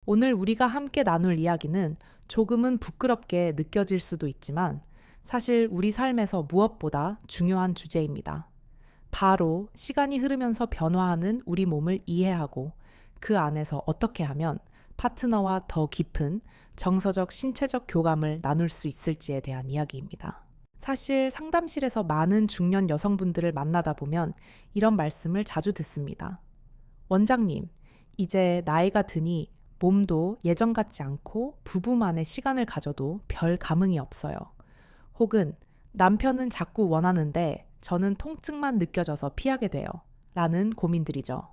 오늘 우리가 함께 나눌 이야기는 조금은 부끄럽게 느껴질 수도 있지만 사실 우리 삶에서 무엇보다 중요한 주제입니다. 바로 시간이 흐르면서 변화하는 우리 몸을 이해하고 그 안에서 어떻게 하면 파트너와 더 깊은 정서적, 신체적 교감을 나눌 수 있을지에 대한 이야기입니다. 사실 상담실에서 많은 중년 여성분들을 만나다 보면 이런 말씀을 자주 듣습니다. 원장님, 이제 나이가 드니 몸도 예전 같지 않고 부부만의 시간을 가져도 별 감흥이 없어요. 혹은 남편은 자꾸 원하는데 저는 통증만 느껴져서 피하게 돼요. 라는 고민들이죠.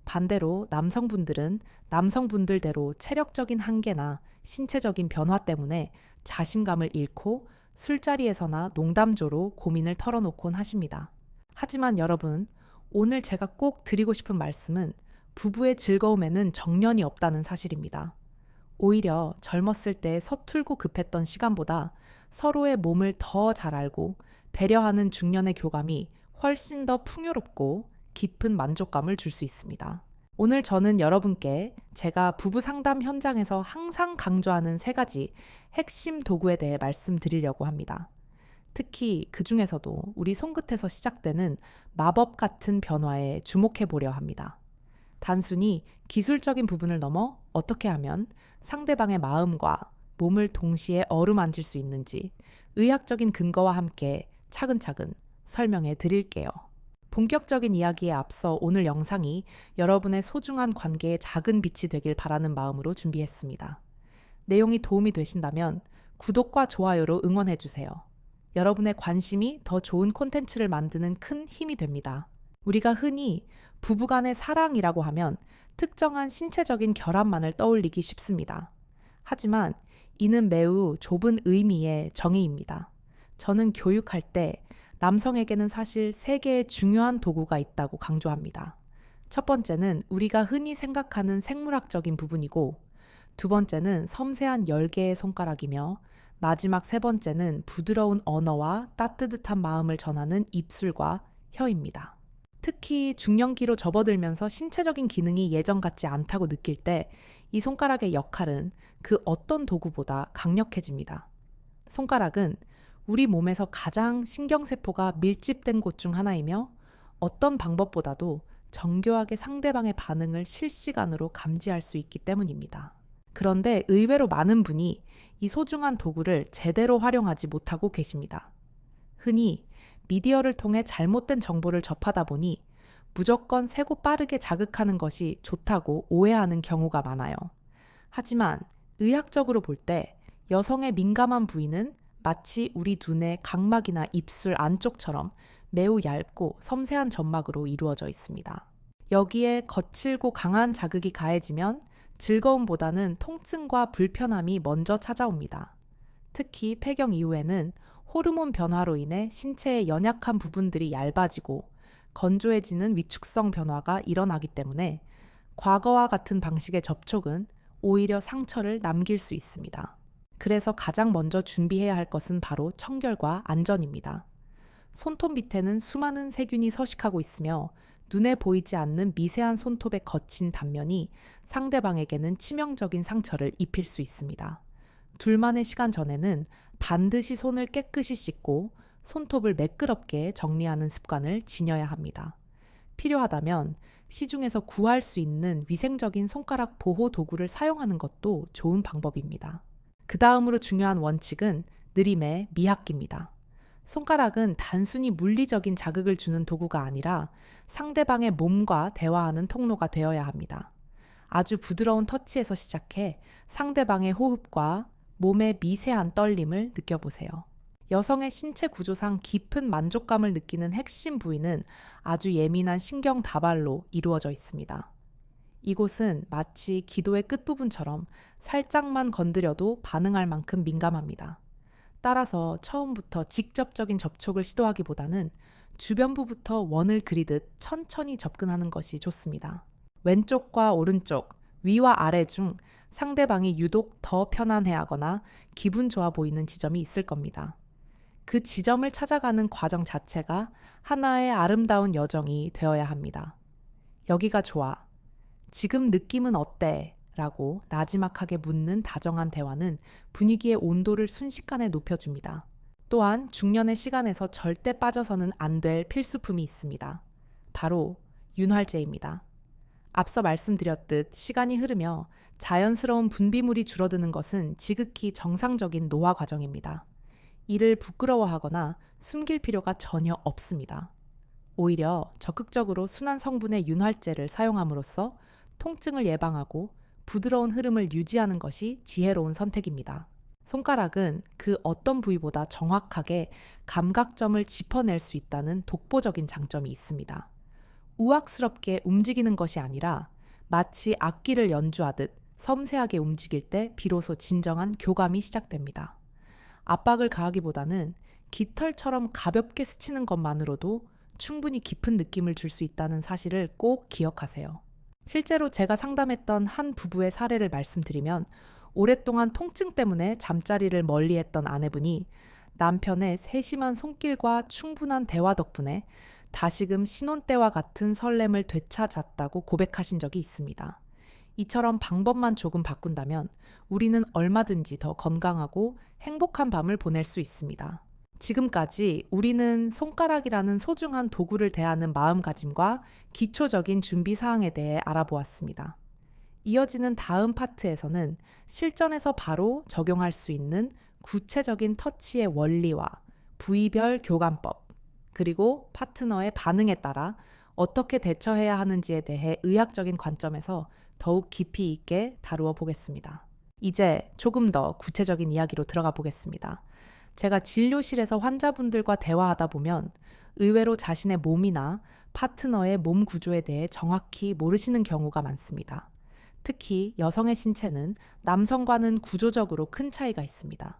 반대로 남성분들은 남성분들대로 체력적인 한계나 신체적인 변화 때문에 자신감을 잃고 술자리에서나 농담조로 고민을 털어놓곤 하십니다. 하지만 여러분, 오늘 제가 꼭 드리고 싶은 말씀은 부부의 즐거움에는 정년이 없다는 사실입니다. 오히려 젊었을 때 서툴고 급했던 시간보다 서로의 몸을 더 잘 알고 배려하는 중년의 교감이 훨씬 더 풍요롭고 깊은 만족감을 줄 수 있습니다. 오늘 저는 여러분께 제가 부부 상담 현장에서 항상 강조하는 3가지 핵심 도구에 대해 말씀드리려고 합니다. 특히 그 중에서도 우리 손끝에서 시작되는 마법 같은 변화에 주목해 보려 합니다. 단순히 기술적인 부분을 넘어 어떻게 하면 상대방의 마음과 몸을 동시에 어루만질 수 있는지 의학적인 근거와 함께 차근차근 설명해 드릴게요. 본격적인 이야기에 앞서 오늘 영상이 여러분의 소중한 관계에 작은 빛이 되길 바라는 마음으로 준비했습니다. 내용이 도움이 되신다면 구독과 좋아요로 응원해 주세요. 여러분의 관심이 더 좋은 콘텐츠를 만드는 큰 힘이 됩니다. 우리가 흔히 부부간의 사랑이라고 하면 특정한 신체적인 결합만을 떠올리기 쉽습니다. 하지만 이는 매우 좁은 의미의 정의입니다. 저는 교육할 때 남성에게는 사실 3개의 중요한 도구가 있다고 강조합니다. 첫 번째는 우리가 흔히 생각하는 생물학적인 부분이고, 두 번째는 섬세한 10개의 손가락이며, 마지막 3번째는 부드러운 언어와 따뜻한 마음을 전하는 입술과 혀입니다. 특히 중년기로 접어들면서 신체적인 기능이 예전 같지 않다고 느낄 때 이 손가락의 역할은 그 어떤 도구보다 강력해집니다. 손가락은 우리 몸에서 가장 신경세포가 밀집된 곳 중 하나이며 어떤 방법보다도 정교하게 상대방의 반응을 실시간으로 감지할 수 있기 때문입니다. 그런데 의외로 많은 분이 이 소중한 도구를 제대로 활용하지 못하고 계십니다. 흔히 미디어를 통해 잘못된 정보를 접하다 보니 무조건 세고 빠르게 자극하는 것이 좋다고 오해하는 경우가 많아요. 하지만 의학적으로 볼 때 여성의 민감한 부위는 마치 우리 두뇌 각막이나 입술 안쪽처럼 매우 얇고 섬세한 점막으로 이루어져 있습니다. 여기에 거칠고 강한 자극이 가해지면 즐거움보다는 통증과 불편함이 먼저 찾아옵니다. 특히 폐경 이후에는 호르몬 변화로 인해 신체의 연약한 부분들이 얇아지고 건조해지는 위축성 변화가 일어나기 때문에 과거와 같은 방식의 접촉은 오히려 상처를 남길 수 있습니다. 그래서 가장 먼저 준비해야 할 것은 바로 청결과 안전입니다. 손톱 밑에는 수많은 세균이 서식하고 있으며 눈에 보이지 않는 미세한 손톱의 거친 단면이 상대방에게는 치명적인 상처를 입힐 수 있습니다. 둘만의 시간 전에는 반드시 손을 깨끗이 씻고 손톱을 매끄럽게 정리하는 습관을 지녀야 합니다. 필요하다면 시중에서 구할 수 있는 위생적인 손가락 보호 도구를 사용하는 것도 좋은 방법입니다. 그 다음으로 중요한 원칙은 느림의 미학기입니다. 손가락은 단순히 물리적인 자극을 주는 도구가 아니라 상대방의 몸과 대화하는 통로가 되어야 합니다. 아주 부드러운 터치에서 시작해 상대방의 호흡과 몸의 미세한 떨림을 느껴보세요. 여성의 신체 구조상 깊은 만족감을 느끼는 핵심 부위는 아주 예민한 신경 다발로 이루어져 있습니다. 이곳은 마치 기도의 끝부분처럼 살짝만 건드려도 반응할 만큼 민감합니다. 따라서 처음부터 직접적인 접촉을 시도하기보다는 주변부부터 원을 그리듯 천천히 접근하는 것이 좋습니다. 왼쪽과 오른쪽, 위와 아래 중 상대방이 유독 더 편안해하거나 기분 좋아 보이는 지점이 있을 겁니다. 그 지점을 찾아가는 과정 자체가 하나의 아름다운 여정이 되어야 합니다. 여기가 좋아. 지금 느낌은 어때? 라고 나지막하게 묻는 다정한 대화는 분위기의 온도를 순식간에 높여줍니다. 또한 중년의 시간에서 절대 빠져서는 안 될 필수품이 있습니다. 바로 윤활제입니다. 앞서 말씀드렸듯 시간이 흐르며 자연스러운 분비물이 줄어드는 것은 지극히 정상적인 노화 과정입니다. 이를 부끄러워하거나 숨길 필요가 전혀 없습니다. 오히려 적극적으로 순한 성분의 윤활제를 사용함으로써 통증을 예방하고 부드러운 흐름을 유지하는 것이 지혜로운 선택입니다. 손가락은 그 어떤 부위보다 정확하게 감각점을 짚어낼 수 있다는 독보적인 장점이 있습니다. 우악스럽게 움직이는 것이 아니라 마치 악기를 연주하듯 섬세하게 움직일 때 비로소 진정한 교감이 시작됩니다. 압박을 가하기보다는 깃털처럼 가볍게 스치는 것만으로도 충분히 깊은 느낌을 줄 수 있다는 사실을 꼭 기억하세요. 실제로 제가 상담했던 한 부부의 사례를 말씀드리면 오랫동안 통증 때문에 잠자리를 멀리했던 아내분이 남편의 세심한 손길과 충분한 대화 덕분에 다시금 신혼 때와 같은 설렘을 되찾았다고 고백하신 적이 있습니다. 이처럼 방법만 조금 바꾼다면 우리는 얼마든지 더 건강하고 행복한 밤을 보낼 수 있습니다. 지금까지 우리는 손가락이라는 소중한 도구를 대하는 마음가짐과 기초적인 준비 사항에 대해 알아보았습니다. 이어지는 다음 파트에서는 실전에서 바로 적용할 수 있는 구체적인 터치의 원리와 부위별 교감법, 그리고 파트너의 반응에 따라 어떻게 대처해야 하는지에 대해 의학적인 관점에서 더욱 깊이 있게 다루어 보겠습니다. 이제 조금 더 구체적인 이야기로 들어가 보겠습니다. 제가 진료실에서 환자분들과 대화하다 보면 의외로 자신의 몸이나 파트너의 몸 구조에 대해 정확히 모르시는 경우가 많습니다. 특히 여성의 신체는 남성과는 구조적으로 큰 차이가 있습니다.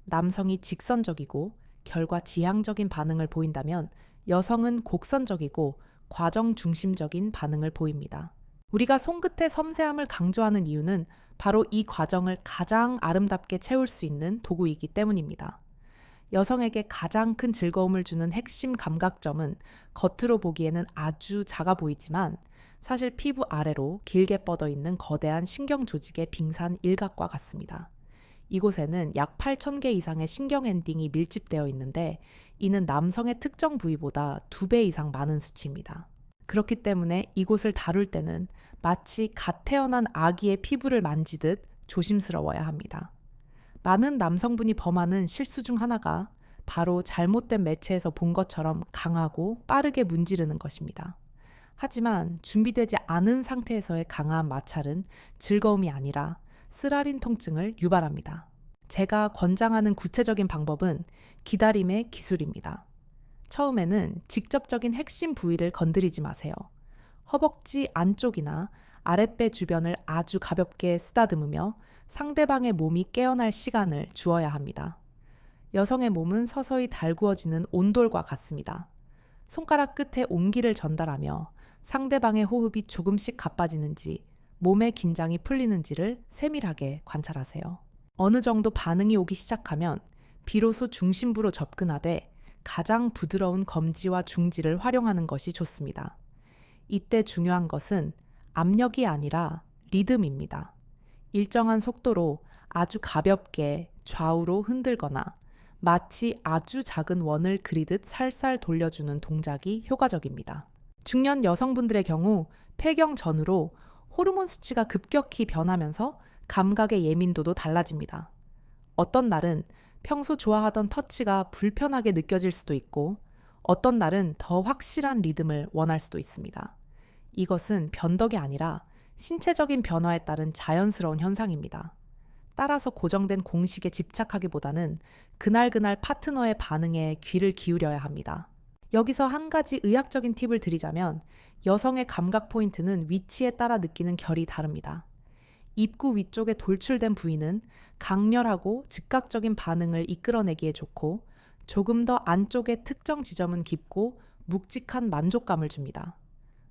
남성이 직선적이고 결과 지향적인 반응을 보인다면 여성은 곡선적이고 과정 중심적인 반응을 보입니다. 우리가 손끝의 섬세함을 강조하는 이유는 바로 이 과정을 가장 아름답게 채울 수 있는 도구이기 때문입니다. 여성에게 가장 큰 즐거움을 주는 핵심 감각점은 겉으로 보기에는 아주 작아 보이지만 사실 피부 아래로 길게 뻗어 있는 거대한 신경 조직의 빙산 일각과 같습니다. 이곳에는 약 8,000개 이상의 신경 엔딩이 밀집되어 있는데 이는 남성의 특정 부위보다 2배 이상 많은 수치입니다. 그렇기 때문에 이곳을 다룰 때는 마치 갓 태어난 아기의 피부를 만지듯 조심스러워야 합니다. 많은 남성분이 범하는 실수 중 하나가 바로 잘못된 매체에서 본 것처럼 강하고 빠르게 문지르는 것입니다. 하지만 준비되지 않은 상태에서의 강한 마찰은 즐거움이 아니라 쓰라린 통증을 유발합니다. 제가 권장하는 구체적인 방법은 기다림의 기술입니다. 처음에는 직접적인 핵심 부위를 건드리지 마세요. 허벅지 안쪽이나 아랫배 주변을 아주 가볍게 쓰다듬으며 상대방의 몸이 깨어날 시간을 주어야 합니다. 여성의 몸은 서서히 달구어지는 온돌과 같습니다. 손가락 끝에 온기를 전달하며 상대방의 호흡이 조금씩 가빠지는지 몸의 긴장이 풀리는지를 세밀하게 관찰하세요. 어느 정도 반응이 오기 시작하면 비로소 중심부로 접근하되 가장 부드러운 검지와 중지를 활용하는 것이 좋습니다. 이때 중요한 것은 압력이 아니라 리듬입니다. 일정한 속도로 아주 가볍게 좌우로 흔들거나 마치 아주 작은 원을 그리듯 살살 돌려주는 동작이 효과적입니다. 중년 여성분들의 경우 폐경 전후로 호르몬 수치가 급격히 변하면서 감각의 예민도도 달라집니다. 어떤 날은 평소 좋아하던 터치가 불편하게 느껴질 수도 있고 어떤 날은 더 확실한 리듬을 원할 수도 있습니다. 이것은 변덕이 아니라 신체적인 변화에 따른 자연스러운 현상입니다. 따라서 고정된 공식에 집착하기보다는 그날그날 파트너의 반응에 귀를 기울여야 합니다. 여기서 한 가지 의학적인 팁을 드리자면 여성의 감각 포인트는 위치에 따라 느끼는 결이 다릅니다. 입구 위쪽에 돌출된 부위는 강렬하고 즉각적인 반응을 이끌어내기에 좋고 조금 더 안쪽의 특정 지점은 깊고 묵직한 만족감을 줍니다.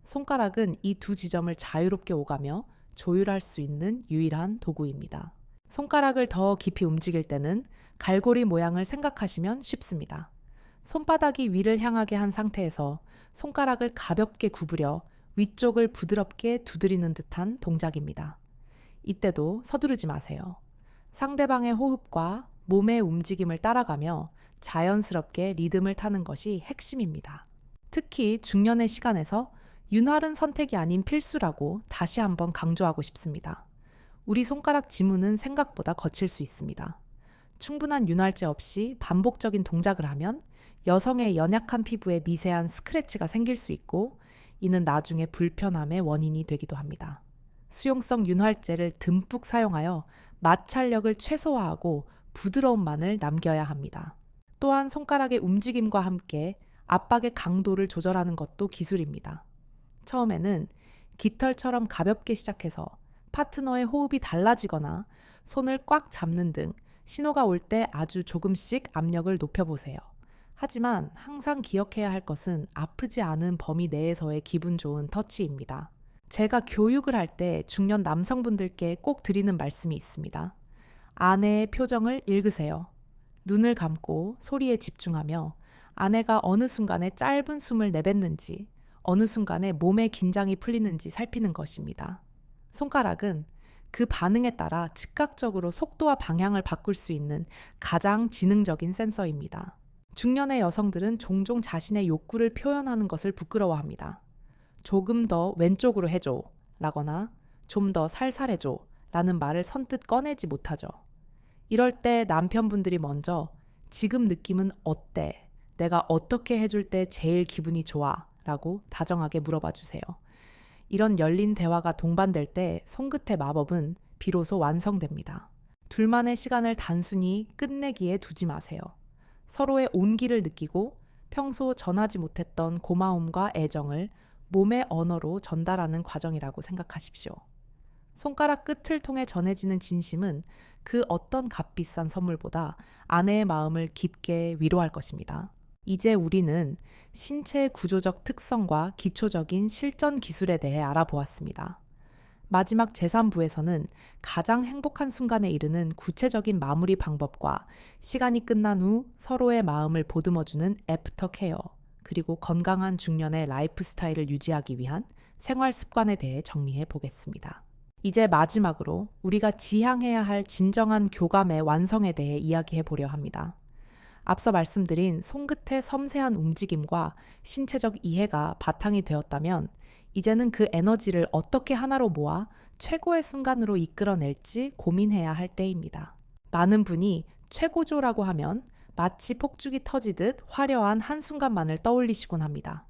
손가락은 이 두 지점을 자유롭게 오가며 조율할 수 있는 유일한 도구입니다. 손가락을 더 깊이 움직일 때는 갈고리 모양을 생각하시면 쉽습니다. 손바닥이 위를 향하게 한 상태에서 손가락을 가볍게 구부려 위쪽을 부드럽게 두드리는 듯한 동작입니다. 이때도 서두르지 마세요. 상대방의 호흡과 몸의 움직임을 따라가며 자연스럽게 리듬을 타는 것이 핵심입니다. 특히 중년의 시간에서 윤활은 선택이 아닌 필수라고 다시 한번 강조하고 싶습니다. 우리 손가락 지문은 생각보다 거칠 수 있습니다. 충분한 윤활제 없이 반복적인 동작을 하면 여성의 연약한 피부에 미세한 스크래치가 생길 수 있고, 이는 나중에 불편함의 원인이 되기도 합니다. 수용성 윤활제를 듬뿍 사용하여 마찰력을 최소화하고 부드러움만을 남겨야 합니다. 또한 손가락의 움직임과 함께 압박의 강도를 조절하는 것도 기술입니다. 처음에는 깃털처럼 가볍게 시작해서 파트너의 호흡이 달라지거나 손을 꽉 잡는 등 신호가 올 때 아주 조금씩 압력을 높여보세요. 하지만 항상 기억해야 할 것은 아프지 않은 범위 내에서의 기분 좋은 터치입니다. 제가 교육을 할 때 중년 남성분들께 꼭 드리는 말씀이 있습니다. 아내의 표정을 읽으세요. 눈을 감고 소리에 집중하며 아내가 어느 순간에 짧은 숨을 내뱉는지, 어느 순간에 몸의 긴장이 풀리는지 살피는 것입니다. 손가락은 그 반응에 따라 즉각적으로 속도와 방향을 바꿀 수 있는 가장 지능적인 센서입니다. 중년의 여성들은 종종 자신의 욕구를 표현하는 것을 부끄러워합니다. 조금 더 왼쪽으로 해줘 라거나 좀 더 살살해줘 라는 말을 선뜻 꺼내지 못하죠. 이럴 때 남편분들이 먼저 지금 느낌은 어때? 내가 어떻게 해줄 때 제일 기분이 좋아? 라고 다정하게 물어봐 주세요. 이런 열린 대화가 동반될 때 손끝의 마법은 비로소 완성됩니다. 둘만의 시간을 단순히 끝내기에 두지 마세요. 서로의 온기를 느끼고 평소 전하지 못했던 고마움과 애정을 몸의 언어로 전달하는 과정이라고 생각하십시오. 손가락 끝을 통해 전해지는 진심은 그 어떤 값비싼 선물보다 아내의 마음을 깊게 위로할 것입니다. 이제 우리는 신체의 구조적 특성과 기초적인 실전 기술에 대해 알아보았습니다. 마지막 제3부에서는 가장 행복한 순간에 이르는 구체적인 마무리 방법과 시간이 끝난 후 서로의 마음을 보듬어주는 애프터 케어, 그리고 건강한 중년의 라이프 스타일을 유지하기 위한 생활 습관에 대해 정리해 보겠습니다. 이제 마지막으로 우리가 지향해야 할 진정한 교감의 완성에 대해 이야기해 보려 합니다. 앞서 말씀드린 손끝의 섬세한 움직임과 신체적 이해가 바탕이 되었다면 이제는 그 에너지를 어떻게 하나로 모아 최고의 순간으로 이끌어낼지 고민해야 할 때입니다. 많은 분이 최고조라고 하면 마치 폭죽이 터지듯 화려한 한순간만을 떠올리시곤 합니다.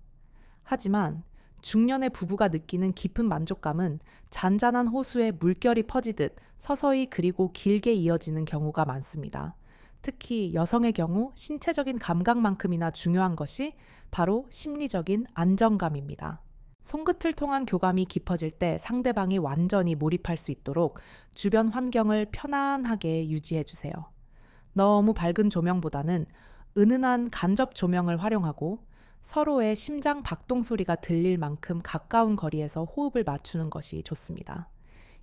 하지만 중년의 부부가 느끼는 깊은 만족감은 잔잔한 호수에 물결이 퍼지듯 서서히 그리고 길게 이어지는 경우가 많습니다. 특히 여성의 경우 신체적인 감각만큼이나 중요한 것이 바로 심리적인 안정감입니다. 손끝을 통한 교감이 깊어질 때 상대방이 완전히 몰입할 수 있도록 주변 환경을 편안하게 유지해 주세요. 너무 밝은 조명보다는 은은한 간접 조명을 활용하고 서로의 심장 박동 소리가 들릴 만큼 가까운 거리에서 호흡을 맞추는 것이 좋습니다.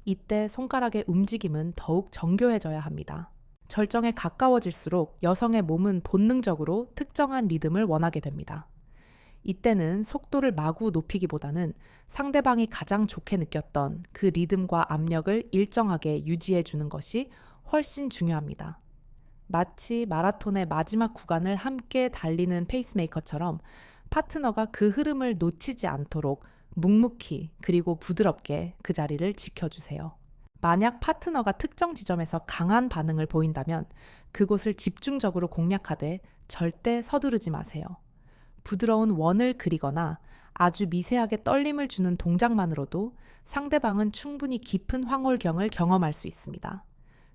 이때 손가락의 움직임은 더욱 정교해져야 합니다. 절정에 가까워질수록 여성의 몸은 본능적으로 특정한 리듬을 원하게 됩니다. 이때는 속도를 마구 높이기보다는 상대방이 가장 좋게 느꼈던 그 리듬과 압력을 일정하게 유지해 주는 것이 훨씬 중요합니다. 마치 마라톤의 마지막 구간을 함께 달리는 페이스메이커처럼 파트너가 그 흐름을 놓치지 않도록 묵묵히 그리고 부드럽게 그 자리를 지켜주세요. 만약 파트너가 특정 지점에서 강한 반응을 보인다면 그곳을 집중적으로 공략하되 절대 서두르지 마세요. 부드러운 원을 그리거나 아주 미세하게 떨림을 주는 동작만으로도 상대방은 충분히 깊은 황홀경을 경험할 수 있습니다.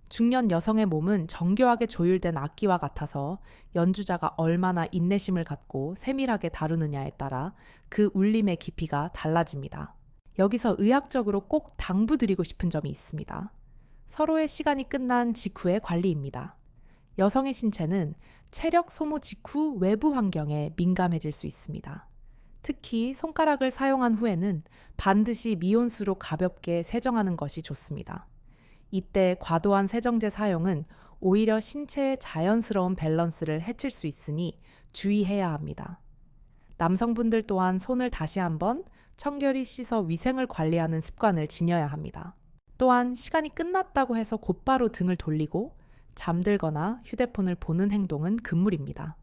중년 여성의 몸은 정교하게 조율된 악기와 같아서 연주자가 얼마나 인내심을 갖고 세밀하게 다루느냐에 따라 그 울림의 깊이가 달라집니다. 여기서 의학적으로 꼭 당부드리고 싶은 점이 있습니다. 서로의 시간이 끝난 직후의 관리입니다. 여성의 신체는 체력 소모 직후 외부 환경에 민감해질 수 있습니다. 특히 손가락을 사용한 후에는 반드시 미온수로 가볍게 세정하는 것이 좋습니다. 이때 과도한 세정제 사용은 오히려 신체의 자연스러운 밸런스를 해칠 수 있으니 주의해야 합니다. 남성분들 또한 손을 다시 한번 청결히 씻어 위생을 관리하는 습관을 지녀야 합니다. 또한 시간이 끝났다고 해서 곧바로 등을 돌리고 잠들거나 휴대폰을 보는 행동은 금물입니다.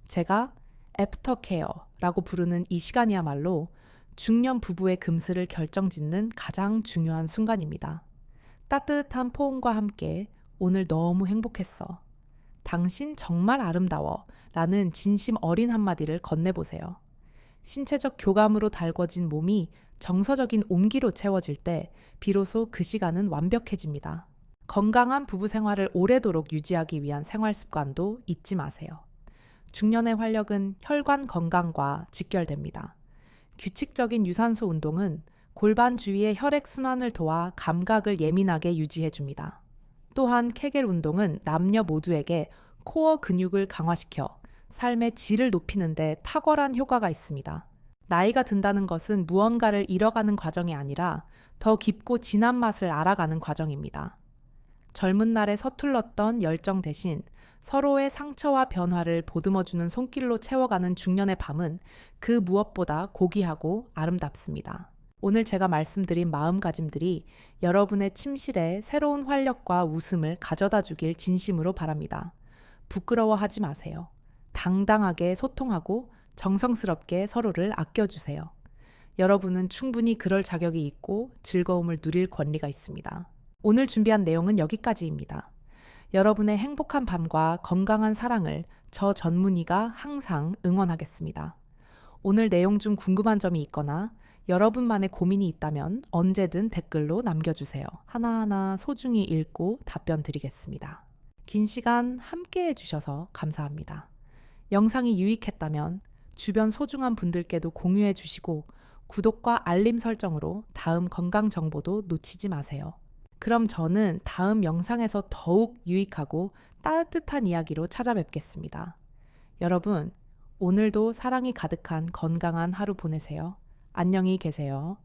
제가 애프터 케어라고 부르는 이 시간이야말로 중년 부부의 금슬을 결정짓는 가장 중요한 순간입니다. 따뜻한 포옹과 함께 오늘 너무 행복했어. 당신 정말 아름다워 라는 진심 어린 한마디를 건네보세요. 신체적 교감으로 달궈진 몸이 정서적인 온기로 채워질 때 비로소 그 시간은 완벽해집니다. 건강한 부부 생활을 오래도록 유지하기 위한 생활 습관도 잊지 마세요. 중년의 활력은 혈관 건강과 직결됩니다. 규칙적인 유산소 운동은 골반 주위의 혈액 순환을 도와 감각을 예민하게 유지해줍니다. 또한 케겔 운동은 남녀 모두에게 코어 근육을 강화시켜 삶의 질을 높이는 데 탁월한 효과가 있습니다. 나이가 든다는 것은 무언가를 잃어가는 과정이 아니라 더 깊고 진한 맛을 알아가는 과정입니다. 젊은 날에 서툴렀던 열정 대신 서로의 상처와 변화를 보듬어주는 손길로 채워가는 중년의 밤은 그 무엇보다 고귀하고 아름답습니다. 오늘 제가 말씀드린 마음가짐들이 여러분의 침실에 새로운 활력과 웃음을 가져다 주길 진심으로 바랍니다. 부끄러워하지 마세요. 당당하게 소통하고 정성스럽게 서로를 아껴주세요. 여러분은 충분히 그럴 자격이 있고 즐거움을 누릴 권리가 있습니다. 오늘 준비한 내용은 여기까지입니다. 여러분의 행복한 밤과 건강한 사랑을 저 전문의가 항상 응원하겠습니다. 오늘 내용 중 궁금한 점이 있거나 여러분만의 고민이 있다면 언제든 댓글로 남겨주세요. 하나하나 소중히 읽고 답변 드리겠습니다. 긴 시간 함께 해주셔서 감사합니다. 영상이 유익했다면 주변 소중한 분들께도 공유해 주시고 구독과 알림 설정으로 다음 건강 정보도 놓치지 마세요. 그럼 저는 다음 영상에서 더욱 유익하고 따뜻한 이야기로 찾아뵙겠습니다. 여러분, 오늘도 사랑이 가득한 건강한 하루 보내세요. 안녕히 계세요.